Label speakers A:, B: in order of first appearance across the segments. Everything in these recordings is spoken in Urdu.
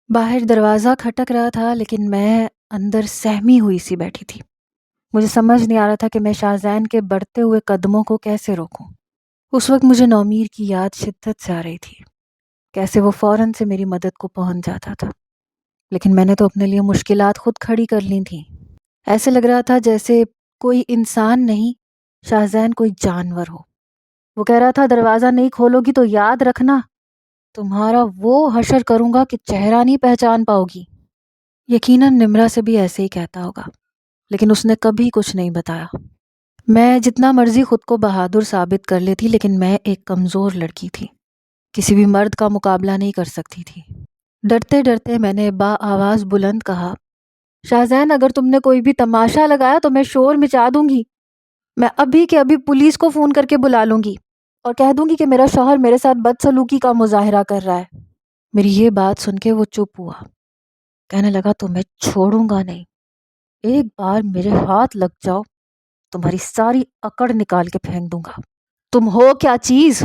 A: باہر دروازہ کھٹک رہا تھا لیکن میں اندر سہمی ہوئی سی بیٹھی تھی۔ مجھے سمجھ نہیں آ رہا تھا کہ میں شاہزین کے بڑھتے ہوئے قدموں کو کیسے روکوں۔ اس وقت مجھے نومیر کی یاد شدت سے آ رہی تھی، کیسے وہ فوراً سے میری مدد کو پہنچ جاتا تھا، لیکن میں نے تو اپنے لیے مشکلات خود کھڑی کر لی تھیں۔ ایسے لگ رہا تھا جیسے کوئی انسان نہیں، شاہزین کوئی جانور ہو۔ وہ کہہ رہا تھا دروازہ نہیں کھولو گی تو یاد رکھنا تمہارا وہ حشر کروں گا کہ چہرہ نہیں پہچان پاؤ گی۔ یقیناً نمرا سے بھی ایسے ہی کہتا ہوگا، لیکن اس نے کبھی کچھ نہیں بتایا۔ میں جتنا مرضی خود کو بہادر ثابت کر لیتی، لیکن میں ایک کمزور لڑکی تھی، کسی بھی مرد کا مقابلہ نہیں کر سکتی تھی۔ ڈرتے ڈرتے میں نے با آواز بلند کہا، شاہزین اگر تم نے کوئی بھی تماشا لگایا تو میں شور مچا دوں گی۔ میں ابھی کے ابھی پولیس کو فون کر کے بلا لوں گی اور کہہ دوں گی کہ میرا شوہر میرے ساتھ بدسلوکی کا مظاہرہ کر رہا ہے۔ میری یہ بات سن کے وہ چپ ہوا، کہنے لگا تمہیں چھوڑوں گا نہیں، ایک بار میرے ہاتھ لگ جاؤ تمہاری ساری اکڑ نکال کے پھینک دوں گا۔ تم ہو کیا چیز؟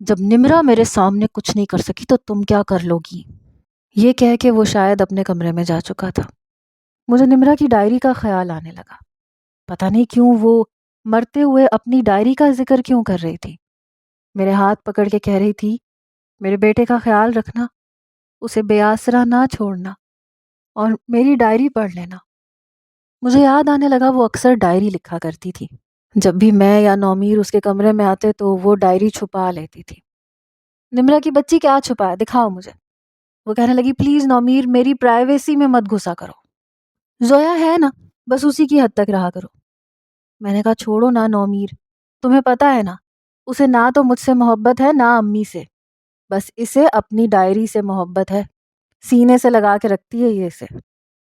A: جب نمرا میرے سامنے کچھ نہیں کر سکی تو تم کیا کر لو گی؟ یہ کہہ کے وہ شاید اپنے کمرے میں جا چکا تھا۔ مجھے نمرا کی ڈائری کا خیال آنے لگا، پتہ نہیں کیوں وہ مرتے ہوئے اپنی ڈائری کا ذکر کیوں کر رہی تھی۔ میرے ہاتھ پکڑ کے کہہ رہی تھی، میرے بیٹے کا خیال رکھنا، اسے بے آسرا نہ چھوڑنا اور میری ڈائری پڑھ لینا۔ مجھے یاد آنے لگا وہ اکثر ڈائری لکھا کرتی تھی۔ جب بھی میں یا نومیر اس کے کمرے میں آتے تو وہ ڈائری چھپا لیتی تھی۔ نمرا کی بچی کیا چھپا ہے، دکھاؤ مجھے۔ وہ کہنے لگی، پلیز نومیر میری پرائیویسی میں مت گھسا کرو، زویا ہے نا، بس اسی کی حد تک رہا کرو۔ میں نے کہا چھوڑو نا نومیر، تمہیں پتہ ہے نا اسے نہ تو مجھ سے محبت ہے نہ امی سے، بس اسے اپنی ڈائری سے محبت ہے، سینے سے لگا کے رکھتی ہے یہ اسے۔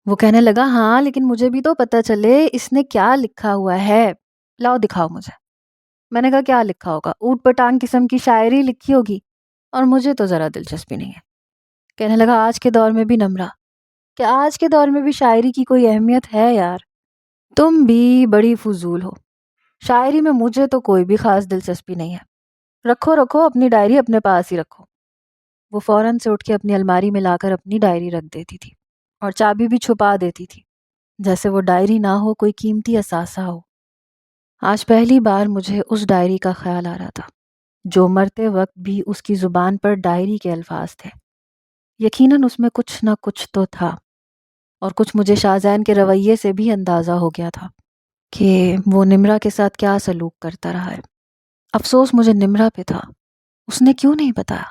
A: وہ کہنے لگا، ہاں لیکن مجھے بھی تو پتہ چلے اس نے کیا لکھا ہوا ہے، لاؤ دکھاؤ مجھے۔ میں نے کہا کیا لکھا ہوگا، اوٹ پٹانگ قسم کی شاعری لکھی ہوگی، اور مجھے تو ذرا دلچسپی نہیں ہے۔ کہنے لگا آج کے دور میں بھی نمرا، کہ آج کے دور میں بھی شاعری کی کوئی اہمیت ہے یار؟ تم بھی بڑی فضول ہو، شاعری میں مجھے تو کوئی بھی خاص دلچسپی نہیں ہے، رکھو رکھو اپنی ڈائری اپنے پاس ہی رکھو۔ وہ فوراً سے اٹھ کے اپنی الماری میں لا کر اپنی ڈائری رکھ دیتی تھی اور چابی بھی چھپا دیتی تھی، جیسے وہ ڈائری نہ ہو کوئی قیمتی اثاثہ ہو۔ آج پہلی بار مجھے اس ڈائری کا خیال آ رہا تھا جو مرتے وقت بھی اس کی زبان پر ڈائری کے الفاظ تھے۔ یقیناً اس میں کچھ نہ کچھ تو تھا، اور کچھ مجھے شاہزین کے رویے سے بھی اندازہ ہو گیا تھا کہ وہ نمرا کے ساتھ کیا سلوک کرتا رہا ہے۔ افسوس مجھے نمرا پہ تھا، اس نے کیوں نہیں بتایا،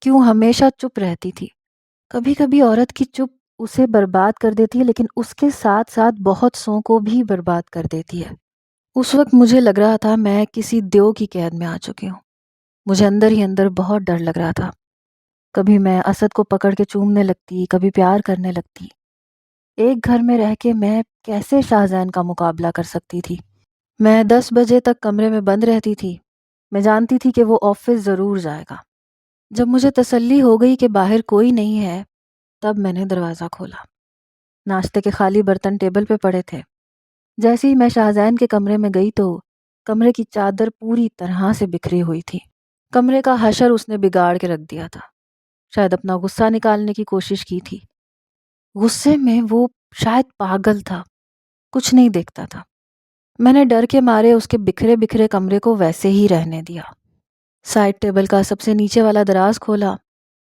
A: کیوں ہمیشہ چپ رہتی تھی۔ کبھی کبھی عورت کی چپ اسے برباد کر دیتی ہے، لیکن اس کے ساتھ ساتھ بہت سوں کو بھی برباد کر دیتی ہے۔ اس وقت مجھے لگ رہا تھا میں کسی دیو کی قید میں آ چکی ہوں۔ مجھے اندر ہی اندر بہت ڈر لگ رہا تھا۔ کبھی میں اسد کو پکڑ کے چومنے لگتی، کبھی پیار کرنے لگتی۔ ایک گھر میں رہ کے میں کیسے شاہزین کا مقابلہ کر سکتی تھی؟ میں 10 بجے تک کمرے میں بند رہتی تھی، میں جانتی تھی کہ وہ آفس ضرور جائے گا۔ جب مجھے تسلی ہو گئی کہ باہر کوئی نہیں ہے، تب میں نے دروازہ کھولا۔ ناشتے کے خالی برتن ٹیبل پہ پڑے تھے۔ جیسے ہی میں شاہزین کے کمرے میں گئی تو کمرے کی چادر پوری طرح سے بکھری ہوئی تھی۔ کمرے کا حشر اس نے بگاڑ کے رکھ دیا تھا، شاید اپنا غصہ نکالنے کی کوشش کی تھی۔ غصے میں وہ شاید پاگل تھا، کچھ نہیں دیکھتا تھا۔ میں نے ڈر کے مارے اس کے بکھرے بکھرے کمرے کو ویسے ہی رہنے دیا۔ سائڈ ٹیبل کا سب سے نیچے والا دراز کھولا،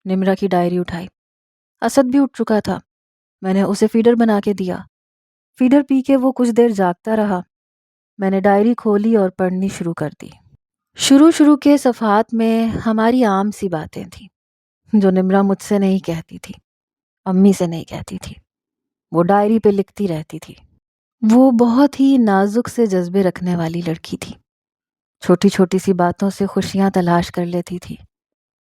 A: نمرا کی ڈائری اٹھائی۔ اسد بھی اٹھ چکا تھا، میں نے اسے فیڈر بنا کے دیا۔ فیڈر پی کے وہ کچھ دیر جاگتا رہا۔ میں نے ڈائری کھولی اور پڑھنی شروع کر دی۔ شروع کے صفحات میں ہماری عام سی باتیں تھیں جو نمرا مجھ سے نہیں کہتی تھی، امی سے نہیں کہتی تھی، وہ ڈائری پہ لکھتی رہتی تھی۔ وہ بہت ہی نازک سے جذبے رکھنے والی لڑکی تھی، چھوٹی چھوٹی سی باتوں سے خوشیاں تلاش کر لیتی تھی،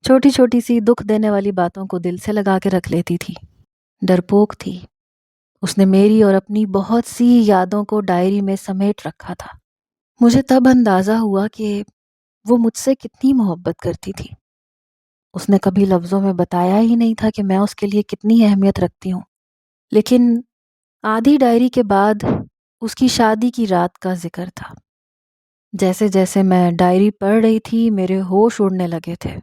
A: چھوٹی چھوٹی سی دکھ دینے والی باتوں کو دل سے لگا کے رکھ لیتی تھی، ڈرپوک تھی۔ اس نے میری اور اپنی بہت سی یادوں کو ڈائری میں سمیٹ رکھا تھا۔ مجھے تب اندازہ ہوا کہ وہ مجھ سے کتنی محبت کرتی تھی۔ اس نے کبھی لفظوں میں بتایا ہی نہیں تھا کہ میں اس کے لیے کتنی اہمیت رکھتی ہوں، لیکن آدھی ڈائری کے بعد اس کی شادی کی رات کا ذکر تھا۔ جیسے جیسے میں ڈائری پڑھ رہی تھی میرے ہوش اڑنے لگے تھے۔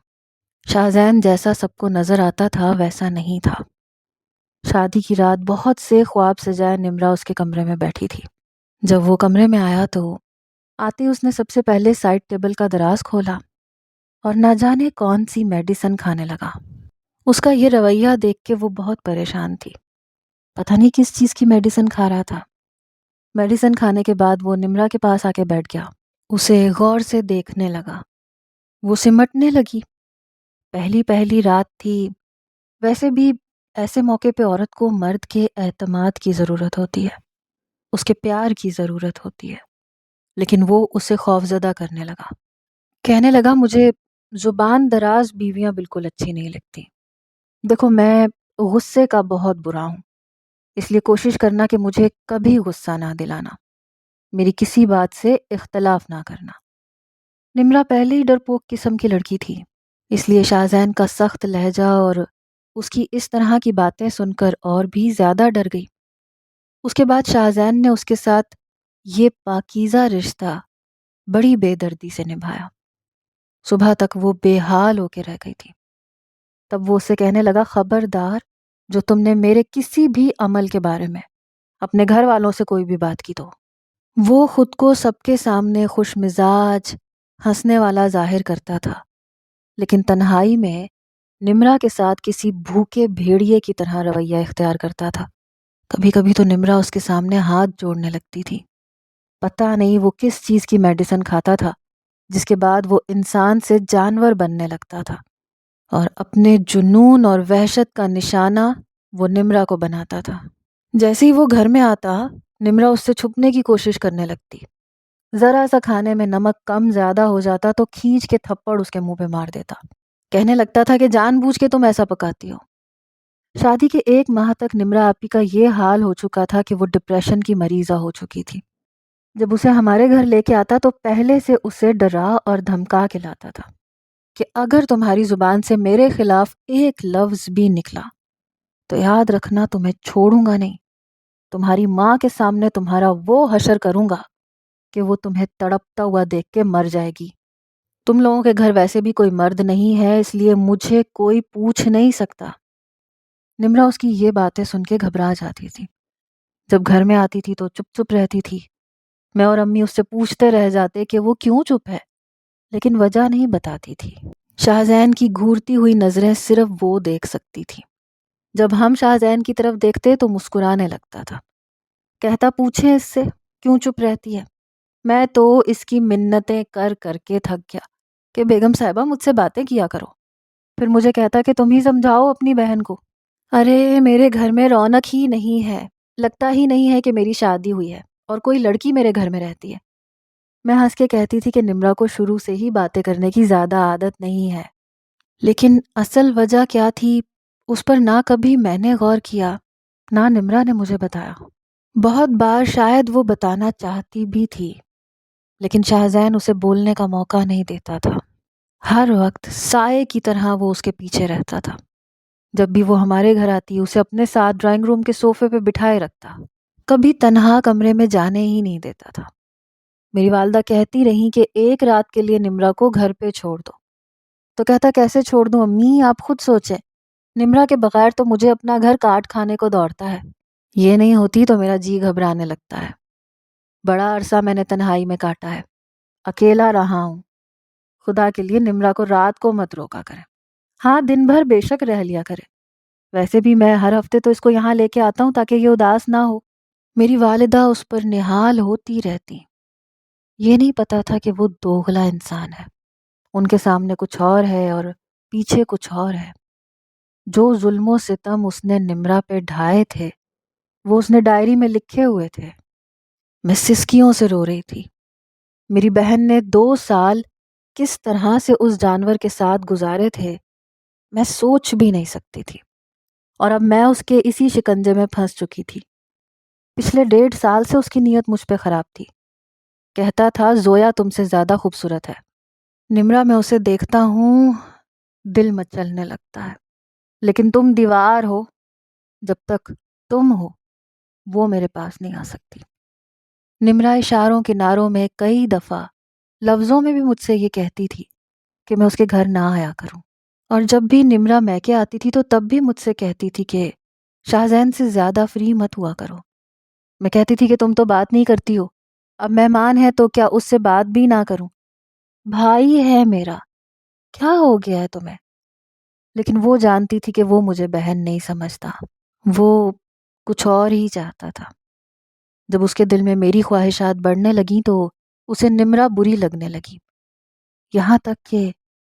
A: شاہزین جیسا سب کو نظر آتا تھا ویسا نہیں تھا۔ شادی کی رات بہت سے خواب سجائے نمرا اس کے کمرے میں بیٹھی تھی۔ جب وہ کمرے میں آیا تو آتے ہی اس نے سب سے پہلے سائڈ ٹیبل کا دراز کھولا اور نہ جانے کون سی میڈیسن کھانے لگا۔ اس کا یہ رویہ دیکھ کے وہ بہت پریشان تھی۔ پتہ نہیں کس چیز کی میڈیسن کھا رہا تھا۔ میڈیسن کھانے کے بعد وہ نمرا کے پاس آ کے بیٹھ گیا، اسے غور سے دیکھنے لگا۔ وہ سمٹنے لگی۔ پہلی پہلی رات تھی، ویسے بھی ایسے موقع پہ عورت کو مرد کے اعتماد کی ضرورت ہوتی ہے، اس کے پیار کی ضرورت ہوتی ہے، لیکن وہ اسے خوفزدہ کرنے لگا۔ کہنے لگا مجھے زبان دراز بیویاں بالکل اچھی نہیں لگتی۔ دیکھو میں غصے کا بہت برا ہوں، اس لیے کوشش کرنا کہ مجھے کبھی غصہ نہ دلانا، میری کسی بات سے اختلاف نہ کرنا۔ نمرا پہلے ہی ڈرپوک قسم کی لڑکی تھی، اس لیے شاہزین کا سخت لہجہ اور اس کی اس طرح کی باتیں سن کر اور بھی زیادہ ڈر گئی۔ اس کے بعد شاہزین نے اس کے ساتھ یہ پاکیزہ رشتہ بڑی بے دردی سے نبھایا۔ صبح تک وہ بے حال ہو کے رہ گئی تھی۔ تب وہ اسے کہنے لگا خبردار جو تم نے میرے کسی بھی عمل کے بارے میں اپنے گھر والوں سے کوئی بھی بات کی تو۔ وہ خود کو سب کے سامنے خوش مزاج ہنسنے والا ظاہر کرتا تھا، لیکن تنہائی میں نمرا کے ساتھ کسی بھوکے بھیڑیے کی طرح رویہ اختیار کرتا تھا۔ کبھی کبھی تو نمرا اس کے سامنے ہاتھ جوڑنے لگتی تھی۔ پتہ نہیں وہ کس چیز کی میڈیسن کھاتا تھا جس کے بعد وہ انسان سے جانور بننے لگتا تھا، اور اپنے جنون اور وحشت کا نشانہ وہ نمرا کو بناتا تھا۔ جیسے ہی وہ گھر میں آتا، نمرا اس سے چھپنے کی کوشش کرنے لگتی۔ ذرا سا کھانے میں نمک کم زیادہ ہو جاتا تو کھینچ کے تھپڑ اس کے منہ پہ مار دیتا۔ کہنے لگتا تھا کہ جان بوجھ کے تم ایسا پکاتی ہو۔ شادی کے 1 ماہ تک نمرا آپی کا یہ حال ہو چکا تھا کہ وہ ڈپریشن کی مریضہ ہو چکی تھی۔ جب اسے ہمارے گھر لے کے آتا تو پہلے سے اسے ڈرا اور دھمکا کے لاتا تھا کہ اگر تمہاری زبان سے میرے خلاف ایک لفظ بھی نکلا تو یاد رکھنا تمہیں چھوڑوں گا نہیں، تمہاری ماں کے سامنے تمہارا وہ حشر کروں گا کہ وہ تمہیں تڑپتا ہوا دیکھ کے مر جائے گی۔ تم لوگوں کے گھر ویسے بھی کوئی مرد نہیں ہے، اس لیے مجھے کوئی پوچھ نہیں سکتا۔ نمرا اس کی یہ باتیں سن کے گھبرا جاتی تھی۔ جب گھر میں آتی تھی تو چپ چپ رہتی تھی۔ میں اور امی اس سے پوچھتے رہ جاتے کہ وہ کیوں چپ ہے، لیکن وجہ نہیں بتاتی تھی۔ شاہزین کی گھورتی ہوئی نظریں صرف وہ دیکھ سکتی تھی۔ جب ہم شاہزین کی طرف دیکھتے تو مسکرانے لگتا تھا، کہتا پوچھیں اس سے کیوں چپ رہتی ہے۔ میں تو اس کی منتیں کر کر کے تھک گیا کہ بیگم صاحبہ مجھ سے باتیں کیا کرو۔ پھر مجھے کہتا کہ تم ہی سمجھاؤ اپنی بہن کو۔ ارے میرے گھر میں رونق ہی نہیں ہے، لگتا ہی نہیں ہے کہ میری شادی ہوئی ہے اور کوئی لڑکی میرے گھر میں رہتی ہے۔ میں ہنس کے کہتی تھی کہ نمرا کو شروع سے ہی باتیں کرنے کی زیادہ عادت نہیں ہے، لیکن اصل وجہ کیا تھی اس پر نہ کبھی میں نے غور کیا، نہ نمرا نے مجھے بتایا۔ بہت بار شاید وہ بتانا چاہتی بھی تھی، لیکن شاہزین اسے بولنے کا موقع نہیں دیتا تھا۔ ہر وقت سائے کی طرح وہ اس کے پیچھے رہتا تھا۔ جب بھی وہ ہمارے گھر آتی اسے اپنے ساتھ ڈرائنگ روم کے صوفے پہ بٹھائے رکھتا، کبھی تنہا کمرے میں جانے ہی نہیں دیتا تھا۔ میری والدہ کہتی رہی کہ ایک رات کے لیے نمرا کو گھر پہ چھوڑ دو، تو کہتا کیسے چھوڑ دوں امی، آپ خود سوچیں، نمرا کے بغیر تو مجھے اپنا گھر کاٹ کھانے کو دوڑتا ہے، یہ نہیں ہوتی تو میرا جی گھبرانے لگتا ہے۔ بڑا عرصہ میں نے تنہائی میں کاٹا ہے، اکیلا رہا ہوں، خدا کے لیے نمرا کو رات کو مت روکا کرے، ہاں دن بھر بے شک رہ لیا کرے، ویسے بھی میں ہر ہفتے تو اس کو یہاں لے کے آتا ہوں تاکہ یہ اداس نہ ہو۔ میری والدہ اس پر نہال ہوتی رہتی۔ یہ نہیں پتا تھا کہ وہ دوغلا انسان ہے، ان کے سامنے کچھ اور ہے اور پیچھے کچھ اور ہے۔ جو ظلم و ستم اس نے نمرا پہ ڈھائے تھے وہ اس نے ڈائری میں لکھے ہوئے تھے۔ میں سسکیوں سے رو رہی تھی۔ میری بہن نے 2 سال کس طرح سے اس جانور کے ساتھ گزارے تھے میں سوچ بھی نہیں سکتی تھی، اور اب میں اس کے اسی شکنجے میں پھنس چکی تھی۔ پچھلے 1.5 سال سے اس کی نیت مجھ پہ خراب تھی، کہتا تھا زویا تم سے زیادہ خوبصورت ہے۔ نمرا میں اسے دیکھتا ہوں دل مچلنے لگتا ہے، لیکن تم دیوار ہو، جب تک تم ہو وہ میرے پاس نہیں آ سکتی۔ نمرا اشاروں کناروں میں کئی دفعہ لفظوں میں بھی مجھ سے یہ کہتی تھی کہ میں اس کے گھر نہ آیا کروں، اور جب بھی نمرا میکے آتی تھی تو تب بھی مجھ سے کہتی تھی کہ شاہزین سے زیادہ فری مت ہوا کرو۔ میں کہتی تھی کہ تم تو بات نہیں کرتی ہو، اب مہمان ہے تو کیا اس سے بات بھی نہ کروں؟ بھائی ہے میرا، کیا ہو گیا ہے تمہیں؟ لیکن وہ جانتی تھی کہ وہ مجھے بہن نہیں سمجھتا، وہ کچھ اور ہی چاہتا تھا۔ جب اس کے دل میں میری خواہشات بڑھنے لگیں تو اسے نمرا بری لگنے لگی، یہاں تک کہ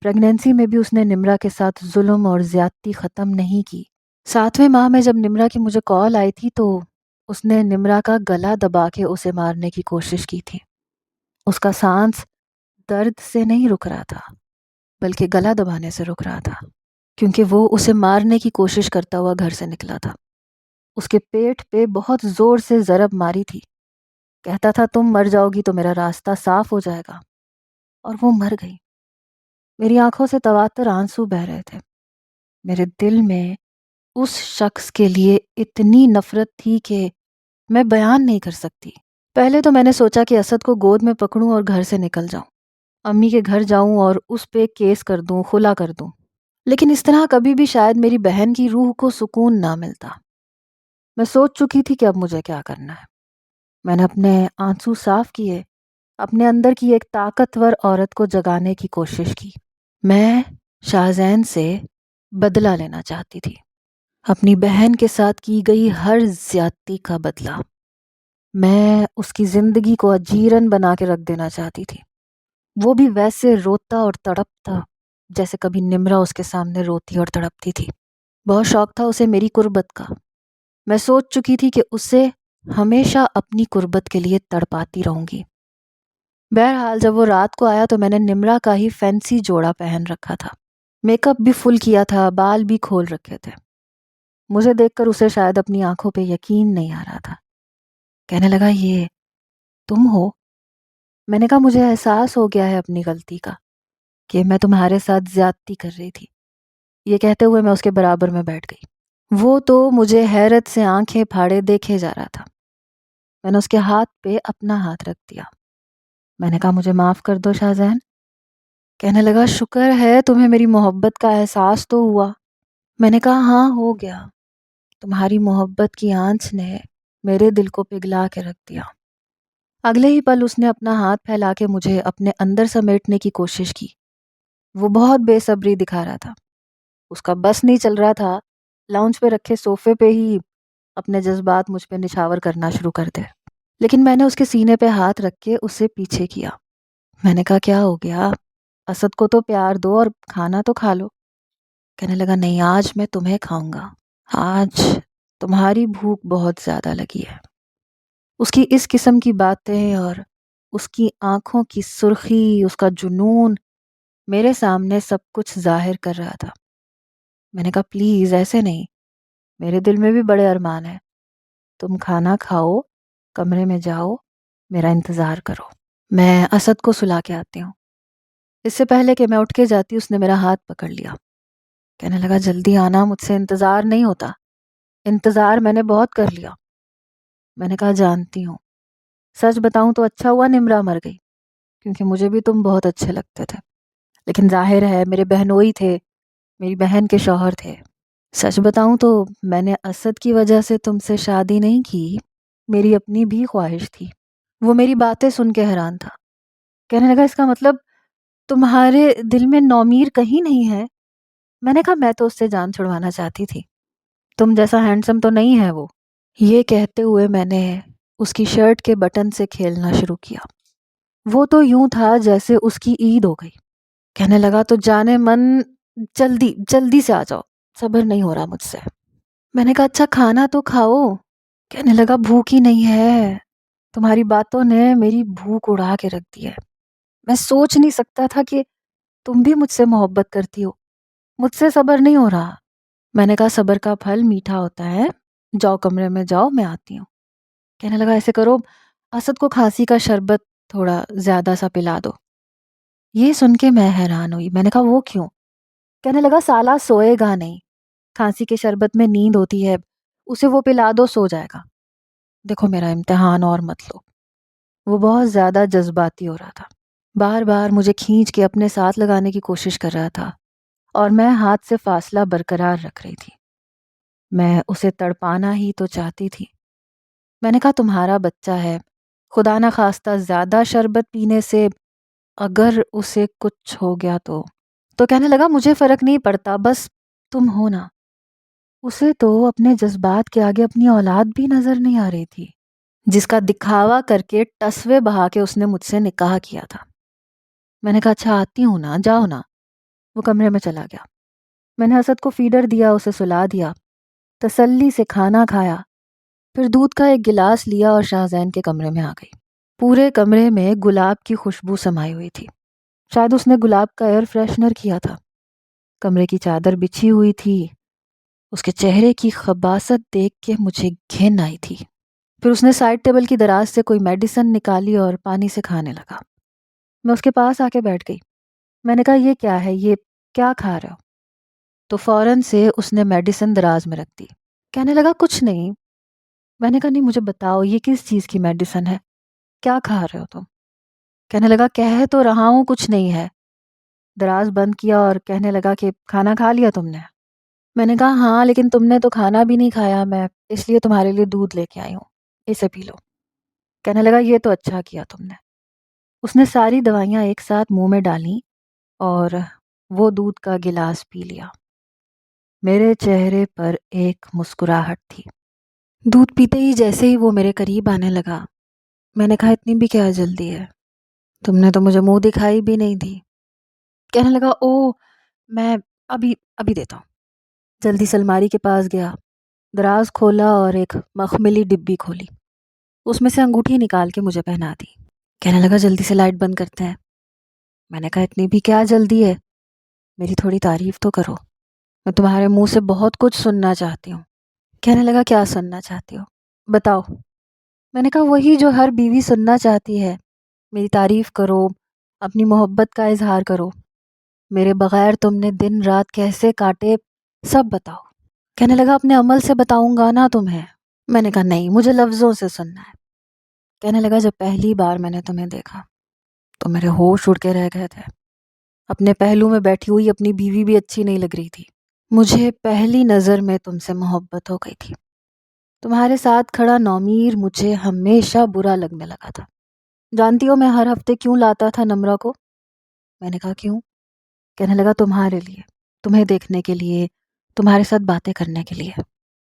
A: پریگنینسی میں بھی اس نے نمرا کے ساتھ ظلم اور زیادتی ختم نہیں کی۔ 7ویں ماہ میں جب نمرا کی مجھے کال آئی تھی تو اس نے نمرا کا گلا دبا کے اسے مارنے کی کوشش کی تھی۔ اس کا سانس درد سے نہیں رک رہا تھا بلکہ گلا دبانے سے رک رہا تھا، کیونکہ وہ اسے مارنے کی کوشش کرتا ہوا گھر سے نکلا تھا۔ اس کے پیٹ پہ بہت زور سے ضرب ماری تھی، کہتا تھا تم مر جاؤ گی تو میرا راستہ صاف ہو جائے گا، اور وہ مر گئی۔ میری آنکھوں سے تواتر آنسو بہہ رہے تھے۔ میرے دل میں اس شخص کے لیے اتنی نفرت تھی کہ میں بیان نہیں کر سکتی۔ پہلے تو میں نے سوچا کہ اسد کو گود میں پکڑوں اور گھر سے نکل جاؤں، امی کے گھر جاؤں اور اس پہ کیس کر دوں، خلا کر دوں، لیکن اس طرح کبھی بھی شاید میری بہن کی روح کو سکون نہ ملتا۔ میں سوچ چکی تھی کہ اب مجھے کیا کرنا ہے۔ میں نے اپنے آنسو صاف کیے، اپنے اندر کی ایک طاقتور عورت کو جگانے کی کوشش کی۔ میں شاہزین سے بدلہ لینا چاہتی تھی، اپنی بہن کے ساتھ کی گئی ہر زیادتی کا بدلہ۔ میں اس کی زندگی کو اجیرن بنا کے رکھ دینا چاہتی تھی، وہ بھی ویسے روتا اور تڑپتا جیسے کبھی نمرا اس کے سامنے روتی اور تڑپتی تھی۔ بہت شوق تھا اسے میری قربت کا۔ میں سوچ چکی تھی کہ اسے ہمیشہ اپنی قربت کے لیے تڑپاتی رہوں گی۔ بہرحال جب وہ رات کو آیا تو میں نے نمرا کا ہی فینسی جوڑا پہن رکھا تھا، میک اپ بھی فل کیا تھا، بال بھی کھول رکھے تھے۔ مجھے دیکھ کر اسے شاید اپنی آنکھوں پہ یقین نہیں آ رہا تھا۔ کہنے لگا یہ تم ہو؟ میں نے کہا مجھے احساس ہو گیا ہے اپنی غلطی کا کہ میں تمہارے ساتھ زیادتی کر رہی تھی۔ یہ کہتے ہوئے میں اس کے برابر میں بیٹھ گئی۔ وہ تو مجھے حیرت سے آنکھیں پھاڑے دیکھے جا رہا تھا۔ میں نے اس کے ہاتھ پہ اپنا ہاتھ رکھ دیا۔ میں نے کہا مجھے معاف کر دو شاہزین۔ کہنے لگا شکر ہے تمہیں میری محبت کا احساس تو ہوا۔ میں نے کہا ہاں ہو گیا، تمہاری محبت کی آنچ نے میرے دل کو پگھلا کے رکھ دیا۔ اگلے ہی پل اس نے اپنا ہاتھ پھیلا کے مجھے اپنے اندر سمیٹنے کی کوشش کی۔ وہ بہت بے صبری دکھا رہا تھا، اس کا بس نہیں چل رہا تھا لاؤنج پہ رکھے صوفے پہ ہی اپنے جذبات مجھ پہ نچھاور کرنا شروع کر دے۔ لیکن میں نے اس کے سینے پہ ہاتھ رکھ کے اسے پیچھے کیا۔ میں نے کہا کیا ہو گیا؟ اسد کو تو پیار دو اور کھانا تو کھا لو۔ کہنے لگا نہیں، آج میں تمہیں کھاؤں گا، آج تمہاری بھوک بہت زیادہ لگی ہے۔ اس کی اس قسم کی باتیں اور اس کی آنکھوں کی سرخی، اس کا جنون میرے سامنے سب کچھ ظاہر کر رہا تھا۔ میں نے کہا پلیز ایسے نہیں، میرے دل میں بھی بڑے ارمان ہیں، تم کھانا کھاؤ، کمرے میں جاؤ، میرا انتظار کرو، میں اسد کو سلا کے آتی ہوں۔ اس سے پہلے کہ میں اٹھ کے جاتی اس نے میرا ہاتھ پکڑ لیا۔ کہنے لگا جلدی آنا، مجھ سے انتظار نہیں ہوتا، انتظار میں نے بہت کر لیا۔ میں نے کہا جانتی ہوں، سچ بتاؤں تو اچھا ہوا نمرا مر گئی، کیونکہ مجھے بھی تم بہت اچھے لگتے تھے، لیکن ظاہر ہے میرے بہنوئی تھے، میری بہن کے شوہر تھے۔ سچ بتاؤں تو میں نے اسد کی وجہ سے تم سے شادی نہیں کی، میری اپنی بھی خواہش تھی۔ وہ میری باتیں سن کے حیران تھا۔ کہنے لگا اس کا مطلب تمہارے دل میں نومیر کہیں نہیں ہے؟ میں نے کہا میں تو اس سے جان چھڑوانا چاہتی تھی، تم جیسا ہینڈسم تو نہیں ہے وہ۔ یہ کہتے ہوئے میں نے اس کی شرٹ کے بٹن سے کھیلنا شروع کیا۔ وہ تو یوں تھا جیسے اس کی عید ہو گئی۔ کہنے لگا تو جانے من جلدی جلدی سے آ جاؤ، صبر نہیں ہو رہا مجھ سے۔ میں نے کہا اچھا کھانا تو کھاؤ۔ کہنے لگا بھوک ہی نہیں ہے، تمہاری باتوں نے میری بھوک اڑا کے رکھ دی ہے۔ میں سوچ نہیں سکتا تھا کہ تم بھی مجھ سے محبت کرتی ہو، مجھ سے صبر نہیں ہو رہا۔ میں نے کہا صبر کا پھل میٹھا ہوتا ہے، جاؤ کمرے میں جاؤ، میں آتی ہوں۔ کہنے لگا ایسے کرو، اسد کو کھانسی کا شربت تھوڑا زیادہ سا پلا دو۔ یہ سن کے میں حیران ہوئی۔ میں نے کہا وہ کیوں؟ کہنے لگا سالہ سوئے گا نہیں، کھانسی کے شربت میں نیند ہوتی ہے، اسے وہ پلا دو، سو جائے گا۔ دیکھو میرا امتحان اور مت لو۔ وہ بہت زیادہ جذباتی ہو رہا تھا، بار بار مجھے کھینچ کے اپنے ساتھ لگانے کی کوشش کر رہا تھا، اور میں ہاتھ سے فاصلہ برقرار رکھ رہی تھی۔ میں اسے تڑپانا ہی تو چاہتی تھی۔ میں نے کہا تمہارا بچہ ہے، خدا نہ خواستہ زیادہ شربت پینے سے اگر اسے کچھ ہو گیا تو کہنے لگا مجھے فرق نہیں پڑتا، بس تم ہو نا۔ اسے تو اپنے جذبات کے آگے اپنی اولاد بھی نظر نہیں آ رہی تھی، جس کا دکھاوا کر کے ٹسوے بہا کے اس نے مجھ سے نکاح کیا تھا۔ میں نے کہا اچھا آتی ہوں نا، جاؤ نا۔ وہ کمرے میں چلا گیا۔ میں نے اسد کو فیڈر دیا، اسے سلا دیا، تسلی سے کھانا کھایا، پھر دودھ کا ایک گلاس لیا اور شاہزین کے کمرے میں آ گئی۔ پورے کمرے میں گلاب کی خوشبو سمائی ہوئی تھی، شاید اس نے گلاب کا ایئر فریشنر کیا تھا۔ کمرے کی چادر بچھی ہوئی تھی، اس کے چہرے کی خباثت دیکھ کے مجھے گھن آئی تھی۔ پھر اس نے سائڈ ٹیبل کی دراز سے کوئی میڈیسن نکالی اور پانی سے کھانے لگا۔ میں اس کے پاس آ کے بیٹھ گئی۔ میں نے کہا یہ کیا ہے، یہ کیا کھا رہے ہو؟ تو فوراً سے اس نے میڈیسن دراز میں رکھ دی۔ کہنے لگا کچھ نہیں۔ میں نے کہا نہیں مجھے بتاؤ یہ کس چیز کی میڈیسن ہے، کیا کھا رہے ہو تم؟ کہنے لگا کہہ تو رہا ہوں کچھ نہیں ہے۔ دراز بند کیا اور کہنے لگا کہ کھانا کھا لیا تم نے؟ میں نے کہا ہاں لیکن تم نے تو کھانا بھی نہیں کھایا، میں اس لیے تمہارے لیے دودھ لے کے آئی ہوں، اسے پی لو۔ کہنے لگا یہ تو اچھا کیا تم نے۔ اس نے ساری دوائیاں ایک ساتھ منہ میں ڈالیں اور وہ دودھ کا گلاس پی لیا۔ میرے چہرے پر ایک مسکراہٹ تھی۔ دودھ پیتے ہی جیسے ہی وہ میرے قریب آنے لگا، میں نے کہا اتنی بھی کیا جلدی ہے، تم نے تو مجھے منہ دکھائی بھی نہیں دی۔ کہنے لگا او میں ابھی دیتا ہوں۔ جلدی سے الماری کے پاس گیا، دراز کھولا اور ایک مخملی ڈبی کھولی، اس میں سے انگوٹھی نکال کے مجھے پہنا دی۔ کہنے لگا جلدی سے لائٹ بند کرتے ہیں۔ میں نے کہا اتنی بھی کیا جلدی ہے، میری تھوڑی تعریف تو کرو، میں تمہارے منہ سے بہت کچھ سننا چاہتی ہوں۔ کہنے لگا کیا سننا چاہتی ہو بتاؤ۔ میں نے کہا وہی جو ہر بیوی سننا چاہتی ہے، میری تعریف کرو، اپنی محبت کا اظہار کرو، میرے بغیر تم نے دن رات کیسے کاٹے سب بتاؤ۔ کہنے لگا اپنے عمل سے بتاؤں گا نا تمہیں۔ میں نے کہا نہیں مجھے لفظوں سے سننا ہے۔ کہنے لگا جب پہلی بار میں نے تمہیں دیکھا تو میرے ہوش اڑ کے رہ گئے تھے، اپنے پہلو میں بیٹھی ہوئی اپنی بیوی بھی اچھی نہیں لگ رہی تھی، مجھے پہلی نظر میں تم سے محبت ہو گئی تھی۔ تمہارے ساتھ کھڑا نومیر مجھے ہمیشہ برا لگنے لگا تھا۔ جانتی ہو میں ہر ہفتے کیوں لاتا تھا نمرہ کو؟ میں نے کہا کیوں؟ کہنے لگا تمہارے لیے، تمہیں دیکھنے کے لیے، تمہارے ساتھ باتیں کرنے کے لیے۔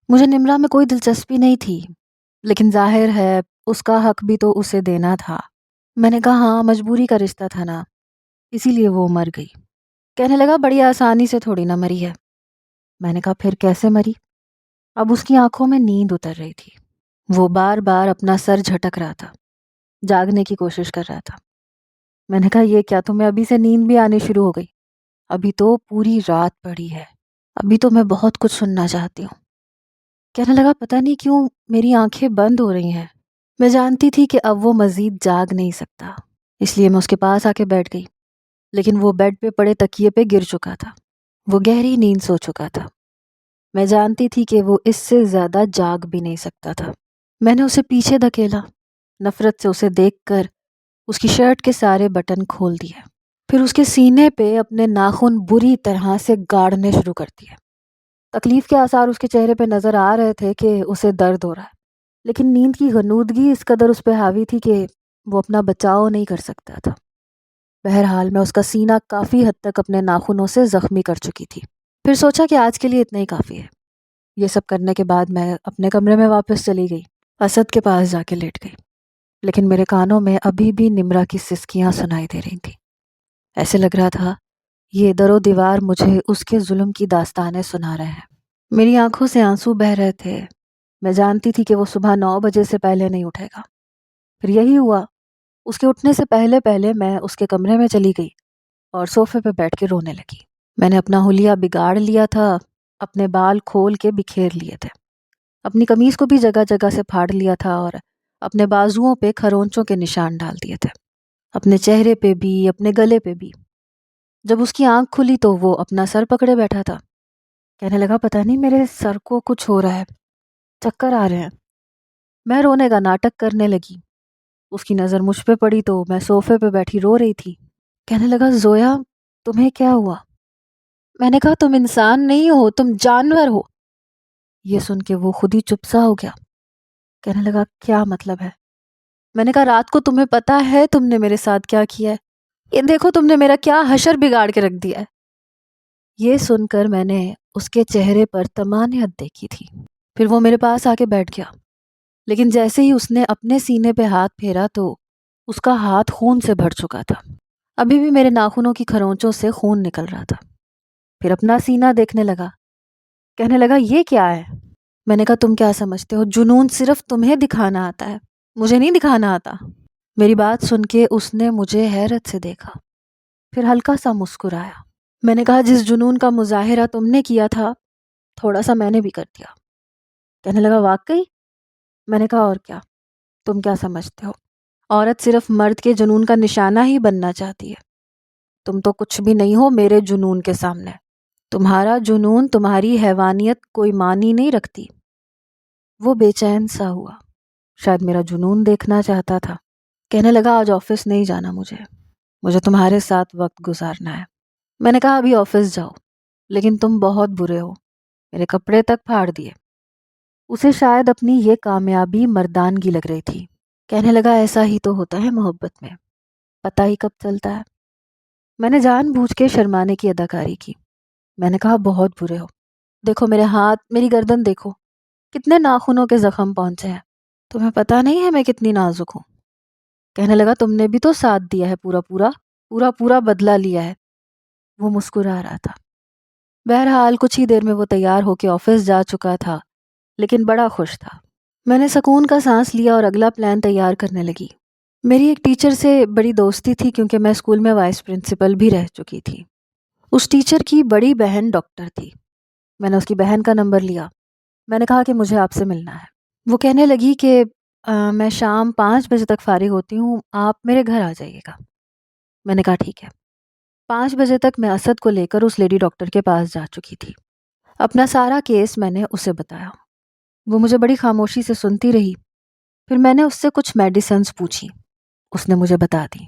A: مجھے نمرہ میں کوئی دلچسپی نہیں تھی، لیکن ظاہر ہے اس کا حق بھی تو اسے دینا تھا۔ میں نے کہا ہاں مجبوری کا رشتہ تھا نا، اسی لیے وہ مر گئی۔ کہنے لگا بڑی آسانی سے تھوڑی نہ مری ہے۔ میں نے کہا پھر کیسے مری؟ اب اس کی آنکھوں میں نیند اتر رہی تھی، وہ بار بار اپنا سر جھٹک رہا تھا، جاگنے کی کوشش کر رہا تھا۔ میں نے کہا یہ کیا تمہیں ابھی سے نیند بھی آنی شروع ہو گئی؟ ابھی تو پوری رات پڑی ہے، ابھی تو میں بہت کچھ سننا چاہتی ہوں۔ کہنے لگا پتہ نہیں کیوں میری آنکھیں بند ہو رہی ہیں۔ میں جانتی تھی کہ اب وہ مزید جاگ نہیں سکتا، اس لیے میں اس کے پاس آ کے بیٹھ گئی، لیکن وہ بیڈ پہ پڑے تکیے پہ گر چکا تھا، وہ گہری نیند سو چکا تھا۔ میں جانتی تھی کہ وہ اس سے زیادہ جاگ بھی نہیں سکتا تھا۔ میں نے اسے پیچھے دھکیلا، نفرت سے اسے دیکھ کر اس کی شرٹ کے سارے بٹن کھول دیے، پھر اس کے سینے پہ اپنے ناخن بری طرح سے گاڑنے شروع کر دیے۔ تکلیف کے آثار اس کے چہرے پہ نظر آ رہے تھے کہ اسے درد ہو رہا ہے، لیکن نیند کی غنودگی اس قدر اس پہ حاوی تھی کہ وہ اپنا بچاؤ نہیں کر سکتا تھا۔ بہرحال میں اس کا سینہ کافی حد تک اپنے ناخنوں سے زخمی کر چکی تھی۔ پھر سوچا کہ آج کے لیے اتنا ہی کافی ہے۔ یہ سب کرنے کے بعد میں اپنے کمرے میں واپس چلی گئی، اسد کے پاس جا کے لیٹ گئی، لیکن میرے کانوں میں ابھی بھی نمرہ کی سسکیاں سنائی دے رہی تھیں۔ ایسے لگ رہا تھا یہ در و دیوار مجھے اس کے ظلم کی داستانیں سنا رہے ہیں۔ میری آنکھوں سے آنسو بہہ رہے تھے، میں جانتی تھی کہ وہ صبح 9 بجے سے پہلے نہیں اٹھے گا۔ پھر یہی ہوا، اس کے اٹھنے سے پہلے پہلے میں اس کے کمرے میں چلی گئی اور صوفے پہ بیٹھ کے رونے لگی۔ میں نے اپنا حلیہ بگاڑ لیا تھا، اپنے بال کھول کے بکھیر لیے تھے، اپنی قمیض کو بھی جگہ جگہ سے پھاڑ لیا تھا اور اپنے بازوؤں پہ کھرونچوں کے نشان ڈال دیے تھے، اپنے چہرے پہ بھی، اپنے گلے پہ بھی۔ جب اس کی آنکھ کھلی تو وہ اپنا سر پکڑے بیٹھا تھا، کہنے لگا پتہ نہیں میرے سر کو کچھ ہو رہا ہے، چکر آ رہے ہیں۔ میں رونے کا ناٹک کرنے لگی، اس کی نظر مجھ پہ پڑی تو میں صوفے پہ بیٹھی رو رہی تھی۔ کہنے لگا زویا تمہیں کیا ہوا؟ میں نے کہا تم انسان نہیں ہو، تم جانور ہو۔ یہ سن کے وہ خود ہی چپ سا ہو گیا. کہنے لگا کیا مطلب ہے؟ میں نے کہا رات کو تمہیں پتا ہے تم نے میرے ساتھ کیا کیا ہے؟ یہ دیکھو تم نے میرا کیا حشر بگاڑ کے رکھ دیا ہے. یہ سن کر میں نے اس کے چہرے پر طمانیت دیکھی تھی. پھر وہ میرے پاس آ کے بیٹھ گیا، لیکن جیسے ہی اس نے اپنے سینے پہ ہاتھ پھیرا تو اس کا ہاتھ خون سے بھر چکا تھا. ابھی بھی میرے ناخنوں کی کھرونچوں سے خون نکل رہا تھا. پھر اپنا سینہ دیکھنے لگا. کہنے لگا یہ کیا ہے؟ میں نے کہا تم کیا سمجھتے ہو جنون صرف تمہیں دکھانا آتا ہے، مجھے نہیں دکھانا آتا. میری بات سن کے اس نے مجھے حیرت سے دیکھا، پھر ہلکا سا مسکرایا. میں نے کہا جس جنون کا مظاہرہ تم نے کیا تھا تھوڑا سا میں نے بھی کر دیا. کہنے لگا واقعی؟ میں نے کہا اور کیا، تم کیا سمجھتے ہو عورت صرف مرد کے جنون کا نشانہ ہی بننا چاہتی ہے؟ تم تو کچھ بھی نہیں ہو میرے جنون کے سامنے. تمہارا جنون، تمہاری حیوانیت کوئی معنی نہیں رکھتی. وہ بے چین سا ہوا، شاید میرا جنون دیکھنا چاہتا تھا. کہنے لگا آج آفس نہیں جانا، مجھے تمہارے ساتھ وقت گزارنا ہے. میں نے کہا ابھی آفس جاؤ، لیکن تم بہت برے ہو، میرے کپڑے تک پھاڑ دیے. اسے شاید اپنی یہ کامیابی مردانگی لگ رہی تھی. کہنے لگا ایسا ہی تو ہوتا ہے محبت میں، پتہ ہی کب چلتا ہے. میں نے جان بوجھ کے شرمانے کی اداکاری کی. میں نے کہا بہت برے ہو، دیکھو میرے ہاتھ، میری گردن دیکھو، کتنے ناخنوں کے زخم پہنچے ہیں. تمہیں پتہ نہیں ہے میں کتنی نازک ہوں. کہنے لگا تم نے بھی تو ساتھ دیا ہے، پورا بدلہ لیا ہے. وہ مسکرا رہا تھا. بہرحال کچھ ہی دیر میں وہ تیار ہو کے آفس جا چکا تھا، لیکن بڑا خوش تھا. میں نے سکون کا سانس لیا اور اگلا پلان تیار کرنے لگی. میری ایک ٹیچر سے بڑی دوستی تھی کیونکہ میں اسکول میں وائس پرنسپل بھی رہ چکی تھی. اس ٹیچر کی بڑی بہن ڈاکٹر تھی. میں نے اس کی بہن کا نمبر لیا. میں نے کہا کہ مجھے آپ سے ملنا ہے. وہ کہنے لگی کہ میں شام 5 بجے تک فارغ ہوتی ہوں، آپ میرے گھر آ جائیے گا. میں نے کہا ٹھیک ہے. 5 بجے تک میں اسد کو لے کر اس لیڈی ڈاکٹر کے پاس جا چکی تھی. اپنا سارا کیس میں نے اسے بتایا. وہ مجھے بڑی خاموشی سے سنتی رہی. پھر میں نے اس سے کچھ میڈیسنز پوچھی. اس نے مجھے بتا دی.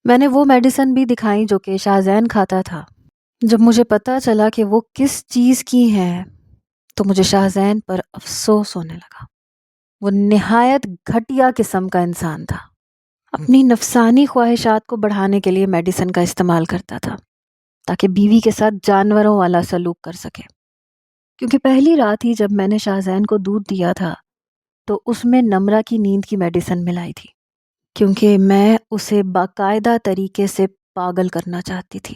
A: میں نے وہ میڈیسن بھی دکھائیں جو کہ شاہزین کھاتا تھا. جب مجھے پتا چلا کہ وہ کس چیز کی ہیں تو مجھے شاہزین پر افسوس ہونے لگا. وہ نہایت گھٹیا قسم کا انسان تھا. اپنی نفسانی خواہشات کو بڑھانے کے لیے میڈیسن کا استعمال کرتا تھا تاکہ بیوی کے ساتھ جانوروں والا سلوک کر سکے. کیونکہ پہلی رات ہی جب میں نے شاہزین کو دودھ دیا تھا تو اس میں نمرہ کی نیند کی میڈیسن ملائی تھی، کیونکہ میں اسے باقاعدہ طریقے سے پاگل کرنا چاہتی تھی.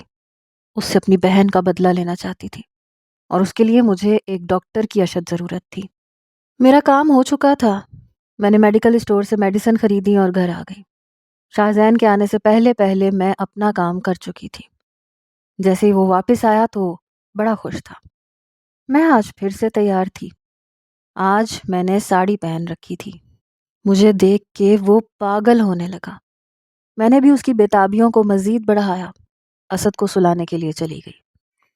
A: اس سے اپنی بہن کا بدلہ لینا چاہتی تھی، اور اس کے لیے مجھے ایک ڈاکٹر کی اشد ضرورت تھی. میرا کام ہو چکا تھا. میں نے میڈیکل اسٹور سے میڈیسن خریدی اور گھر آ گئی. شاہزین کے آنے سے پہلے میں اپنا کام کر چکی تھی. جیسے ہی وہ واپس آیا تو بڑا خوش تھا. میں آج پھر سے تیار تھی. آج میں نے ساڑی پہن رکھی تھی. مجھے دیکھ کے وہ پاگل ہونے لگا. میں نے بھی اس کی بےتابیوں کو مزید بڑھایا. اسد کو سلانے کے لیے چلی گئی.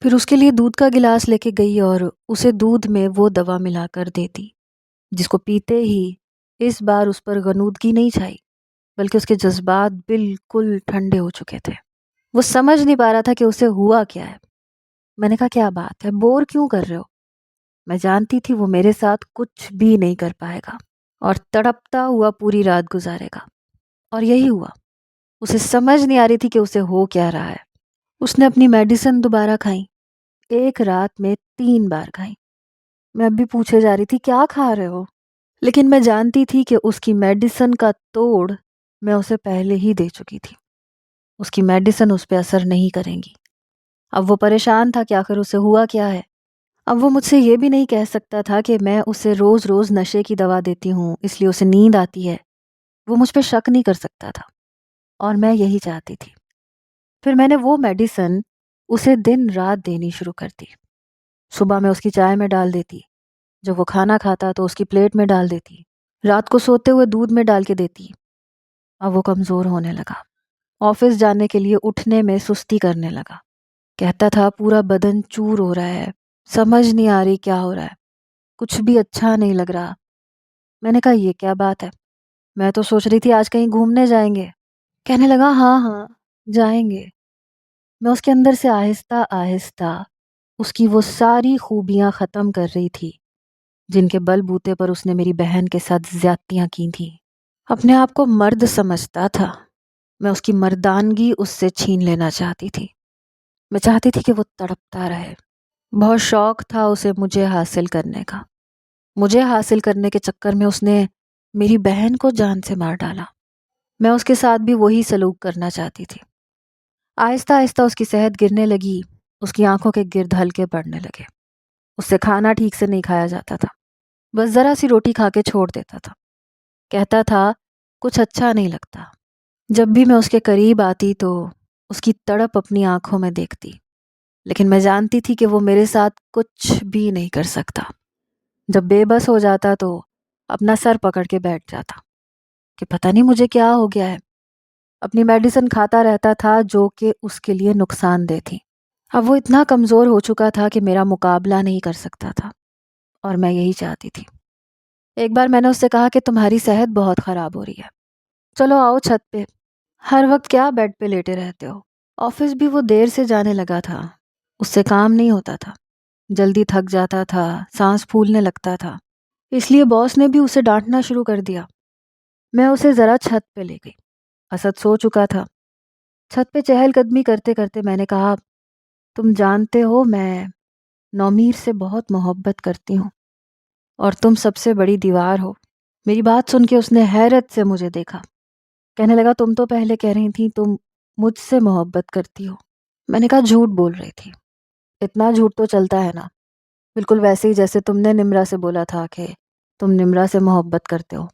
A: پھر اس کے لیے دودھ کا گلاس لے کے گئی اور اسے دودھ میں وہ دوا ملا کر دیتی جس کو پیتے ہی اس بار اس پر غنودگی نہیں چھائی، بلکہ اس کے جذبات بالکل ٹھنڈے ہو چکے تھے. وہ سمجھ نہیں پا رہا تھا کہ اسے ہوا کیا ہے. میں نے کہا کیا بات ہے، بور کیوں کر رہے ہو؟ میں جانتی تھی وہ میرے ساتھ کچھ بھی نہیں کر پائے گا اور تڑپتا ہوا پوری رات گزارے گا. اور یہی ہوا. اسے سمجھ نہیں آ رہی تھی کہ اسے ہو کیا رہا ہے. اس نے اپنی میڈیسن دوبارہ کھائی. ایک رات میں 3 بار کھائی. میں اب بھی پوچھے جا رہی تھی کیا کھا رہے ہو، لیکن میں جانتی تھی کہ اس کی میڈیسن کا توڑ میں اسے پہلے ہی دے چکی تھی. اس کی میڈیسن اس پہ اثر نہیں کریں گی. اب وہ پریشان تھا کہ آخر اسے ہوا کیا ہے. اب وہ مجھ سے یہ بھی نہیں کہہ سکتا تھا کہ میں اسے روز روز نشے کی دوا دیتی ہوں اس لیے اسے نیند آتی ہے. وہ مجھ پہ شک نہیں کر سکتا تھا، اور میں یہی چاہتی تھی. پھر میں نے وہ میڈیسن اسے دن رات دینی شروع کر دی. صبح میں اس کی چائے میں ڈال دیتی، جب وہ کھانا کھاتا تو اس کی پلیٹ میں ڈال دیتی، رات کو سوتے ہوئے دودھ میں ڈال کے دیتی. اب وہ کمزور ہونے لگا. آفس جانے کے لیے اٹھنے میں سستی کرنے لگا. کہتا تھا پورا بدن چور ہو رہا ہے، سمجھ نہیں آ رہی کیا ہو رہا ہے، کچھ بھی اچھا نہیں لگ رہا. میں نے کہا یہ کیا بات ہے، میں تو سوچ رہی تھی آج کہیں گھومنے جائیں گے. کہنے لگا ہاں ہاں جائیں گے. میں اس کے اندر سے آہستہ آہستہ اس کی وہ ساری خوبیاں ختم کر رہی تھی جن کے بل بوتے پر اس نے میری بہن کے ساتھ زیادتیاں کی تھیں۔ اپنے آپ کو مرد سمجھتا تھا، میں اس کی مردانگی اس سے چھین لینا چاہتی تھی۔ میں چاہتی تھی کہ وہ تڑپتا رہے۔ بہت شوق تھا اسے مجھے حاصل کرنے کا۔ مجھے حاصل کرنے کے چکر میں اس نے میری بہن کو جان سے مار ڈالا۔ میں اس کے ساتھ بھی وہی سلوک کرنا چاہتی تھی۔ آہستہ آہستہ اس کی صحت گرنے لگی، اس کی آنکھوں کے گرد ہلکے پڑنے لگے۔ اس سے کھانا ٹھیک سے نہیں کھایا جاتا تھا، بس ذرا سی روٹی کھا کے چھوڑ دیتا تھا۔ کہتا تھا کچھ اچھا نہیں لگتا۔ جب بھی میں اس کے قریب آتی تو اس کی تڑپ اپنی آنکھوں میں دیکھتی، لیکن میں جانتی تھی کہ وہ میرے ساتھ کچھ بھی نہیں کر سکتا۔ جب بے بس ہو جاتا تو اپنا سر پکڑ کے بیٹھ جاتا کہ پتہ نہیں مجھے کیا ہو گیا ہے۔ اپنی میڈیسن کھاتا رہتا تھا جو کہ اس کے لیے نقصان دہ تھی۔ اب وہ اتنا کمزور ہو چکا تھا کہ میرا مقابلہ نہیں کر سکتا تھا، اور میں یہی چاہتی تھی۔ ایک بار میں نے اس سے کہا کہ تمہاری صحت بہت خراب ہو رہی ہے، چلو آؤ چھت پہ، ہر وقت کیا بیڈ پہ لیٹے رہتے ہو۔ آفس بھی وہ دیر سے جانے لگا تھا، اس سے کام نہیں ہوتا تھا، جلدی تھک جاتا تھا، سانس پھولنے لگتا تھا، اس لیے باس نے بھی اسے ڈانٹنا شروع کر دیا۔ میں اسے ذرا چھت پہ لے گئی۔ اسد سو چکا تھا۔ چھت پہ چہل قدمی کرتے کرتے میں نے کہا، تم جانتے ہو میں نومیر سے بہت محبت کرتی ہوں، اور تم سب سے بڑی دیوار ہو۔ میری بات سن کے اس نے حیرت سے مجھے دیکھا، کہنے لگا تم تو پہلے کہہ رہی تھی تم مجھ سے محبت کرتی ہو۔ میں نے کہا جھوٹ بول رہی تھی، اتنا جھوٹ تو چلتا ہے نا، بالکل ویسے ہی جیسے تم نے نمرا سے بولا تھا کہ تم نمرا سے محبت کرتے ہو،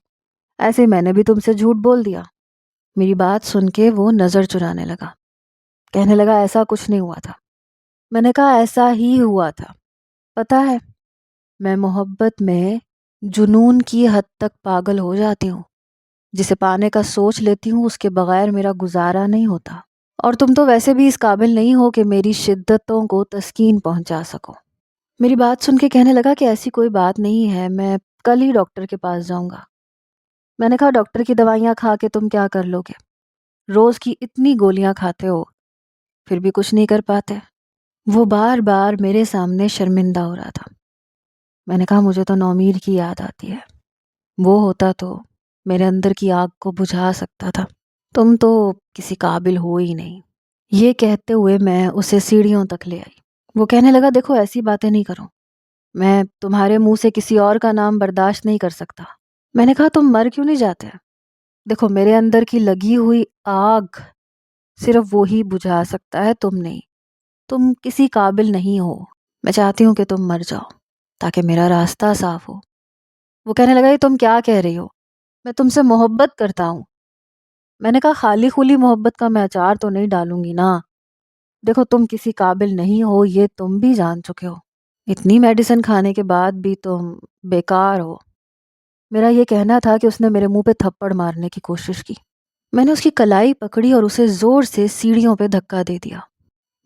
A: ایسے ہی میں نے بھی تم سے جھوٹ بول دیا۔ میری بات سن کے وہ نظر چرانے لگا، کہنے لگا ایسا کچھ نہیں ہوا تھا۔ میں نے کہا ایسا ہی ہوا تھا، پتہ ہے میں محبت میں جنون کی حد تک پاگل ہو جاتی ہوں، جسے پانے کا سوچ لیتی ہوں اس کے بغیر میرا گزارا نہیں ہوتا، اور تم تو ویسے بھی اس قابل نہیں ہو کہ میری شدتوں کو تسکین پہنچا سکو۔ میری بات سن کے کہنے لگا کہ ایسی کوئی بات نہیں ہے، میں کل ہی ڈاکٹر کے پاس جاؤں گا۔ میں نے کہا ڈاکٹر کی دوائیاں کھا کے تم کیا کر لو گے؟ روز کی اتنی گولیاں کھاتے ہو پھر بھی کچھ نہیں کر پاتے۔ وہ بار بار میرے سامنے شرمندہ ہو رہا تھا۔ میں نے کہا مجھے تو نومیر کی یاد آتی ہے، وہ ہوتا تو میرے اندر کی آگ کو بجھا سکتا تھا، تم تو کسی قابل ہو ہی نہیں۔ یہ کہتے ہوئے میں اسے سیڑھیوں تک لے آئی۔ وہ کہنے لگا دیکھو ایسی باتیں نہیں کرو، میں تمہارے منہ سے کسی اور کا نام برداشت نہیں کر سکتا۔ میں نے کہا تم مر کیوں نہیں جاتے؟ دیکھو میرے اندر کی لگی ہوئی آگ صرف وہی بجھا سکتا ہے، تم نہیں۔ تم کسی قابل نہیں ہو، میں چاہتی ہوں کہ تم مر جاؤ تاکہ میرا راستہ صاف ہو۔ وہ کہنے لگا یہ تم کیا کہہ رہی ہو، میں تم سے محبت کرتا ہوں۔ میں نے کہا خالی خولی محبت کا میں اچار تو نہیں ڈالوں گی نا، دیکھو تم کسی قابل نہیں ہو، یہ تم بھی جان چکے ہو، اتنی میڈیسن کھانے کے بعد بھی تم بیکار ہو۔ میرا یہ کہنا تھا کہ اس نے میرے منہ پہ تھپڑ مارنے کی کوشش کی۔ میں نے اس کی کلائی پکڑی اور اسے زور سے سیڑھیوں پہ دھکا دے دیا۔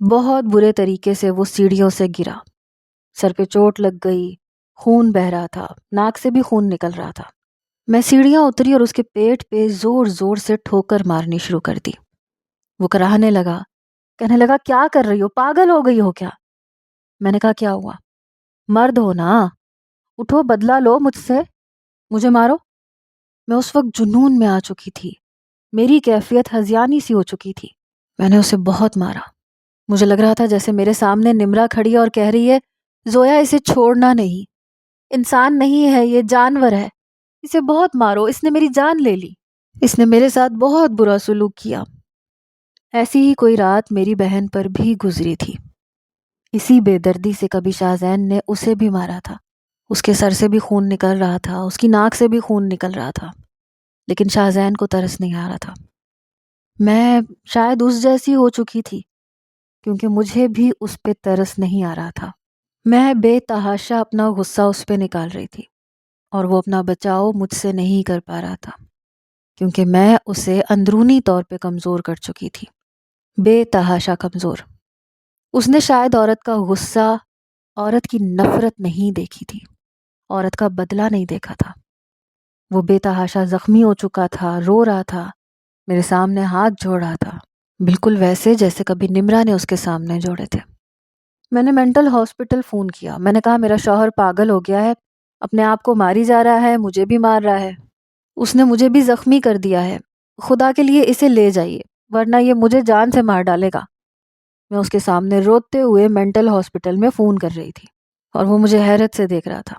A: بہت برے طریقے سے وہ سیڑھیوں سے گرا، سر پہ چوٹ لگ گئی، خون بہہ رہا تھا، ناک سے بھی خون نکل رہا تھا۔ میں سیڑھیاں اتری اور اس کے پیٹ پہ زور زور سے ٹھوکر مارنی شروع کر دی۔ وہ کراہنے لگا، کہنے لگا کیا کر رہی ہو، پاگل ہو گئی ہو کیا؟ میں نے کہا کیا ہوا؟ مرد ہو نا، اٹھو بدلہ لو مجھ سے، مجھے مارو۔ میں اس وقت جنون میں آ چکی تھی، میری کیفیت ہذیانی سی ہو چکی تھی۔ میں نے اسے بہت مارا، مجھے لگ رہا تھا جیسے میرے سامنے نمرا کھڑی ہے اور کہہ رہی ہے زویا اسے چھوڑنا نہیں، انسان نہیں ہے یہ جانور ہے، اسے بہت مارو، اس نے میری جان لے لی، اس نے میرے ساتھ بہت برا سلوک کیا۔ ایسی ہی کوئی رات میری بہن پر بھی گزری تھی، اسی بے دردی سے کبھی شاہزین نے اسے بھی مارا تھا، اس کے سر سے بھی خون نکل رہا تھا، اس کی ناک سے بھی خون نکل رہا تھا، لیکن شاہزین کو ترس نہیں آ رہا تھا۔ میں شاید اس جیسی ہو چکی تھی کیونکہ مجھے بھی اس پہ ترس نہیں آ رہا تھا۔ میں بے تحاشا اپنا غصہ اس پہ نکال رہی تھی اور وہ اپنا بچاؤ مجھ سے نہیں کر پا رہا تھا کیونکہ میں اسے اندرونی طور پہ کمزور کر چکی تھی، بے تحاشا کمزور۔ اس نے شاید عورت کا غصہ، عورت کی نفرت نہیں دیکھی تھی، عورت کا بدلہ نہیں دیکھا تھا۔ وہ بے تحاشا زخمی ہو چکا تھا، رو رہا تھا، میرے سامنے ہاتھ جوڑ رہا تھا، بالکل ویسے جیسے کبھی نمرا نے اس کے سامنے جوڑے تھے۔ میں نے مینٹل ہاسپٹل فون کیا، میں نے کہا میرا شوہر پاگل ہو گیا ہے، اپنے آپ کو ماری جا رہا ہے، مجھے بھی مار رہا ہے، اس نے مجھے بھی زخمی کر دیا ہے، خدا کے لیے اسے لے جائیے ورنہ یہ مجھے جان سے مار ڈالے گا۔ میں اس کے سامنے روتے ہوئے مینٹل ہاسپٹل میں فون کر رہی تھی اور وہ مجھے حیرت سے دیکھ رہا تھا،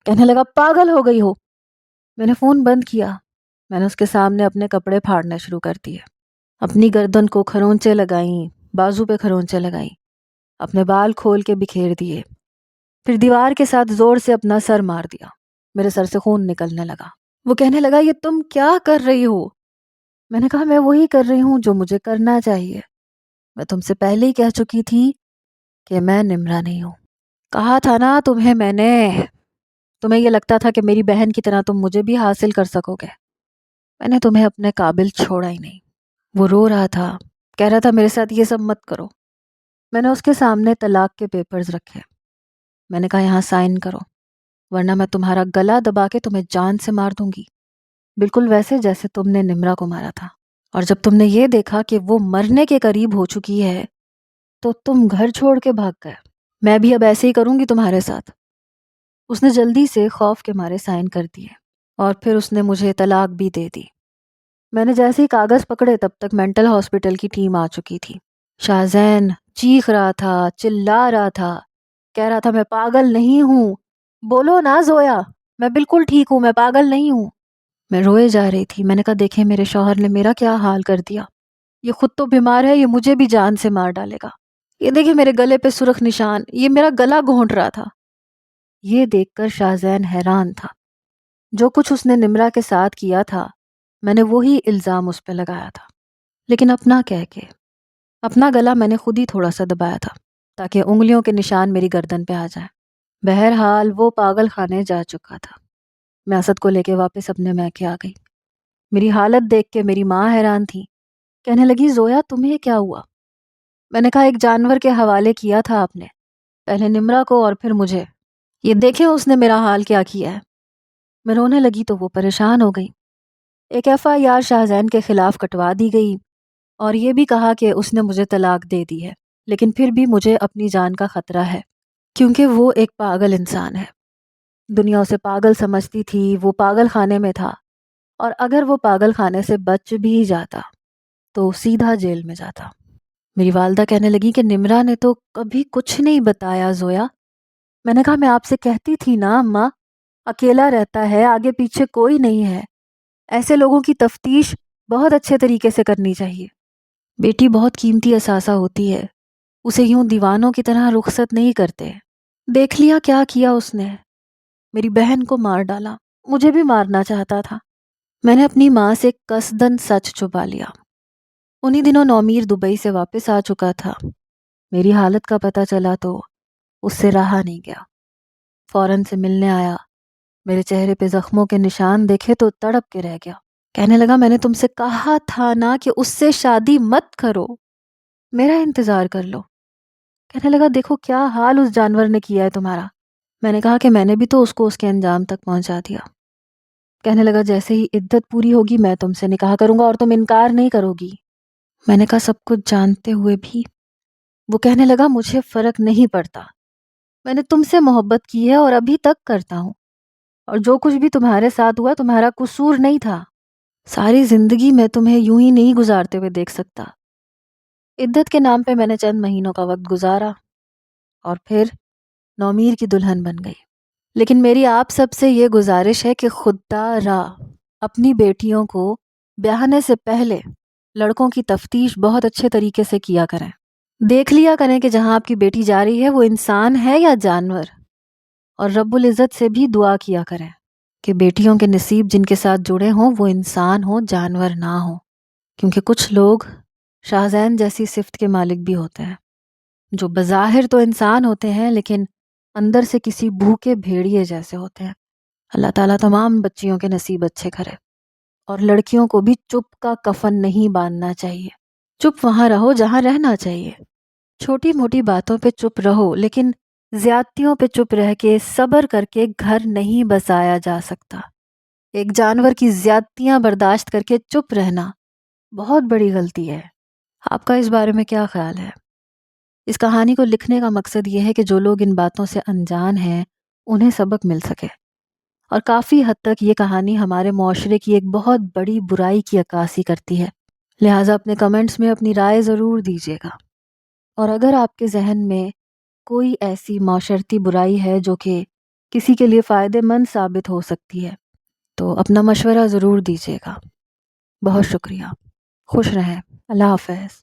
A: کہنے لگا پاگل ہو گئی ہو۔ میں نے فون بند کیا، میں نے اس کے سامنے اپنے کپڑے پھاڑنے شروع کر دیے، اپنی گردن کو کھرونچے لگائیں، بازو پہ کھرونچے لگائیں، اپنے بال کھول کے بکھیر دیے، پھر دیوار کے ساتھ زور سے اپنا سر مار دیا، میرے سر سے خون نکلنے لگا۔ وہ کہنے لگا یہ تم کیا کر رہی ہو؟ میں نے کہا میں وہی کر رہی ہوں جو مجھے کرنا چاہیے، میں تم سے پہلے ہی کہہ چکی تھی کہ میں نمرا نہیں ہوں، کہا تھا نا تمہیں میں نے، تمہیں یہ لگتا تھا کہ میری بہن کی طرح تم مجھے بھی حاصل کر سکو گے، میں نے تمہیں اپنے قابل چھوڑا ہی نہیں۔ وہ رو رہا تھا، کہہ رہا تھا میرے ساتھ یہ سب مت کرو۔ میں نے اس کے سامنے طلاق کے پیپرز رکھے، میں نے کہا یہاں سائن کرو ورنہ میں تمہارا گلا دبا کے تمہیں جان سے مار دوں گی، بالکل ویسے جیسے تم نے نمرا کو مارا تھا۔ اور جب تم نے یہ دیکھا کہ وہ مرنے کے قریب ہو چکی ہے تو تم گھر چھوڑ کے بھاگ گئے، میں بھی اب ایسے ہی کروں گی تمہارے ساتھ۔ اس نے جلدی سے خوف کے مارے سائن کر دیے اور پھر اس نے مجھے طلاق بھی دے دی۔ میں نے جیسے ہی کاغذ پکڑے تب تک مینٹل ہاسپٹل کی ٹیم آ چکی تھی۔ شاہزین چیخ رہا تھا، چلا رہا تھا، کہہ رہا تھا میں پاگل نہیں ہوں، بولو نا زویا، میں بالکل ٹھیک ہوں، میں پاگل نہیں ہوں۔ میں روئے جا رہی تھی، میں نے کہا دیکھیں میرے شوہر نے میرا کیا حال کر دیا، یہ خود تو بیمار ہے، یہ مجھے بھی جان سے مار ڈالے گا، یہ دیکھیں میرے گلے پہ سرخ نشان، یہ میرا گلا گھونٹ رہا تھا۔ یہ دیکھ کر شاہزین حیران تھا، جو کچھ اس نے نمرا کے ساتھ کیا تھا میں نے وہی الزام اس پہ لگایا تھا، لیکن اپنا کہہ کے، اپنا گلا میں نے خود ہی تھوڑا سا دبایا تھا تاکہ انگلیوں کے نشان میری گردن پہ آ جائیں۔ بہرحال وہ پاگل خانے جا چکا تھا، میں اسد کو لے کے واپس اپنے میکے آ گئی۔ میری حالت دیکھ کے میری ماں حیران تھی، کہنے لگی زویا تمہیں کیا ہوا؟ میں نے کہا ایک جانور کے حوالے کیا تھا آپ نے، پہلے نمرا کو اور پھر مجھے، یہ دیکھیں اس نے میرا حال کیا کیا ہے۔ میں رونے لگی تو وہ پریشان ہو گئی۔ ایک FIR شاہزین کے خلاف کٹوا دی گئی اور یہ بھی کہا کہ اس نے مجھے طلاق دے دی ہے، لیکن پھر بھی مجھے اپنی جان کا خطرہ ہے کیونکہ وہ ایک پاگل انسان ہے۔ دنیا اسے پاگل سمجھتی تھی، وہ پاگل خانے میں تھا، اور اگر وہ پاگل خانے سے بچ بھی جاتا تو سیدھا جیل میں جاتا۔ میری والدہ کہنے لگی کہ نمرا نے تو کبھی کچھ نہیں بتایا زویا۔ میں نے کہا میں آپ سے کہتی تھی نا اماں، اکیلا رہتا ہے، آگے پیچھے کوئی نہیں ہے، ایسے لوگوں کی تفتیش بہت اچھے طریقے سے کرنی چاہیے۔ بیٹی بہت قیمتی اثاثہ ہوتی ہے، اسے یوں دیوانوں کی طرح رخصت نہیں کرتے۔ دیکھ لیا کیا کیا اس نے، میری بہن کو مار ڈالا، مجھے بھی مارنا چاہتا تھا۔ میں نے اپنی ماں سے قصدن سچ چھپا لیا۔ انہی دنوں نومیر دبئی سے واپس آ چکا تھا، میری حالت کا پتہ چلا تو اس سے رہا نہیں گیا، فوراً سے ملنے آیا، میرے چہرے پہ زخموں کے نشان دیکھے تو تڑپ کے رہ گیا، کہنے لگا میں نے تم سے کہا تھا نا کہ اس سے شادی مت کرو، میرا انتظار کر لو۔ کہنے لگا دیکھو کیا حال اس جانور نے کیا ہے تمہارا۔ میں نے کہا کہ میں نے بھی تو اس کو اس کے انجام تک پہنچا دیا۔ کہنے لگا جیسے ہی عدت پوری ہوگی میں تم سے نکاح کروں گا اور تم انکار نہیں کرو گی۔ میں نے کہا سب کچھ جانتے ہوئے بھی؟ وہ کہنے لگا مجھے فرق نہیں پڑتا، میں نے تم سے محبت کی ہے اور ابھی تک کرتا ہوں، اور جو کچھ بھی تمہارے ساتھ ہوا تمہارا قصور نہیں تھا، ساری زندگی میں تمہیں یوں ہی نہیں گزارتے ہوئے دیکھ سکتا۔ عدت کے نام پہ میں نے چند مہینوں کا وقت گزارا اور پھر نومیر کی دلہن بن گئی۔ لیکن میری آپ سب سے یہ گزارش ہے کہ خدا را اپنی بیٹیوں کو بیاہنے سے پہلے لڑکوں کی تفتیش بہت اچھے طریقے سے کیا کریں، دیکھ لیا کریں کہ جہاں آپ کی بیٹی جا رہی ہے وہ انسان ہے یا جانور، اور رب العزت سے بھی دعا کیا کریں کہ بیٹیوں کے نصیب جن کے ساتھ جڑے ہوں وہ انسان ہوں، جانور نہ ہوں، کیونکہ کچھ لوگ شاہزین جیسی صفت کے مالک بھی ہوتے ہیں جو بظاہر تو انسان ہوتے ہیں لیکن اندر سے کسی بھوکے بھیڑیے جیسے ہوتے ہیں۔ اللہ تعالیٰ تمام بچیوں کے نصیب اچھے کرے، اور لڑکیوں کو بھی چپ کا کفن نہیں باندھنا چاہیے، چپ وہاں رہو جہاں رہنا چاہیے، چھوٹی موٹی باتوں پہ چپ رہو، لیکن زیادتیوں پہ چپ رہ کے صبر کر کے گھر نہیں بسایا جا سکتا۔ ایک جانور کی زیادتیاں برداشت کر کے چپ رہنا بہت بڑی غلطی ہے۔ آپ کا اس بارے میں کیا خیال ہے؟ اس کہانی کو لکھنے کا مقصد یہ ہے کہ جو لوگ ان باتوں سے انجان ہیں انہیں سبق مل سکے۔ اور کافی حد تک یہ کہانی ہمارے معاشرے کی ایک بہت بڑی برائی کی عکاسی کرتی ہے۔ لہٰذا اپنے کمنٹس میں اپنی رائے ضرور دیجیے گا، اور اگر آپ کے ذہن میں کوئی ایسی معاشرتی برائی ہے جو کہ کسی کے لیے فائدہ مند ثابت ہو سکتی ہے تو اپنا مشورہ ضرور دیجیے گا۔ بہت شکریہ۔ خوش رہیں۔ اللہ حافظ۔